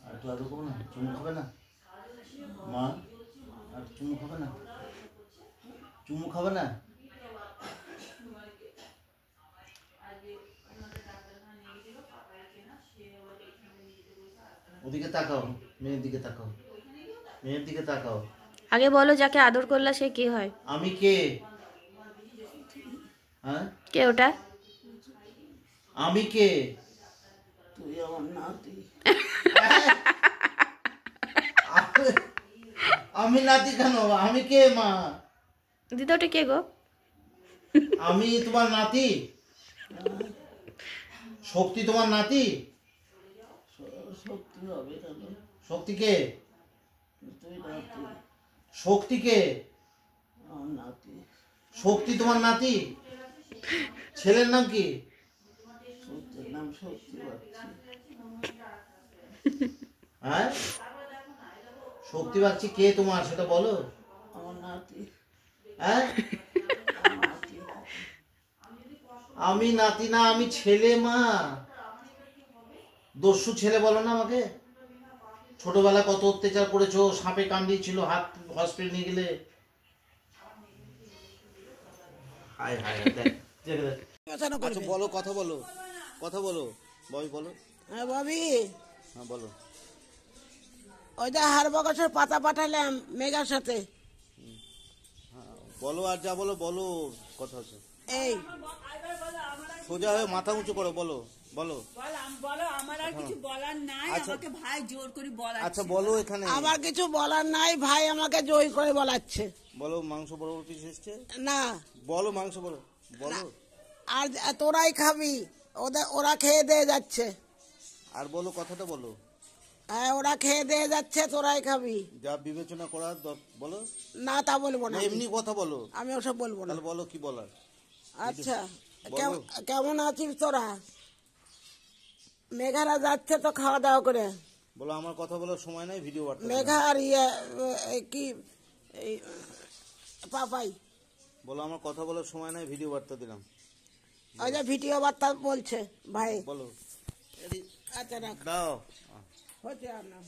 আর লাড্ডু খাবে না, চুমু খাবে না মা? আর চুমু খাবে না? চুমু খাবে না? ওদিকে তাকাও, মেয়ের দিকে তাকাও, মেয়ের দিকে তাকাও। আগে বলো যাকে আদর করলা সে কে হয়? আমি কে? হ্যাঁ, কে ওটা? আমি কে? তুই আমার নাতি। আমি নাতি কেন? আমি কে মা? দিদা ওটা কে গো? আমি তোমার নাতি? শক্তি তোমার নাতি? শক্তি হবে কেন? শক্তি কে? তুই নাতি, শক্তি কে? আমার নাতি। শক্তি তোমার নাতি? ছেলের নাম কি? শক্তির নাম শক্তি বাচ্চি। হ্যাঁ, শক্তি বাচ্চি কে তোমার সেটা বলো। আমার নাতি। হ্যাঁ, আমি নাতি না, আমি ছেলে মা। দস্যু ছেলে বলো না আমাকে। ছোটবেলা কত অত্যাচার করেছো, সাপে কামড়িয়েছিল, হাত হসপিটাল নিয়ে গেলে। হায় হায়, দেখ দেখ দেখ। আচ্ছা বলো, কথা বলো, কথা বলো, বই বলো। হ্যাঁ ভাবি, হ্যাঁ বলো। ওই যে হাড়বাগাছের পাতা পাঠালাম মেঘার সাথে। বলো আর যা বলো বলো, কথা আছে। এই সোজা হয়ে মাথা উঁচু করো, বলো বলো। বলো, আমার আর কিছু বলার নাই। আমাকে ভাই জোর করে বলাচ্ছে। আচ্ছা বলো এখানে। আমার কিছু বলার নাই, ভাই আমাকে জয় করে বলাচ্ছে। বলো মাংস বড় বড় পিস এসছে। না, বলো মাংস বড়, বলো। আর তোরাই খাবি, ওরা খেয়ে দিয়ে যাচ্ছে। আর বলো, কথাটা বলো। হ্যাঁ, ওরা খেয়ে দিয়ে যাচ্ছে, তোরাই খাবি। যা বিবেচনা করার বলো। না, তা বলবো না। এমনি কথা বলো। আমি ওসব বলবো না। তাহলে বলো কি বলার। আচ্ছা, বলো। কেমন আছিস তোরা? মেঘারা যাচ্ছে তো খাওয়া দাওয়া করে। বলো আমার কথা বলার সময় নাই, ভিডিও বার্তা। মেঘা আর কি পাপাই। বলো আমার কথা বলার সময় নাই, ভিডিও বার্তা দিলাম। ওই যে ভিডিও বার্তা বলছে ভাই। বলো। আচ্ছা রাখ, দাও। হচ্ছে আর না।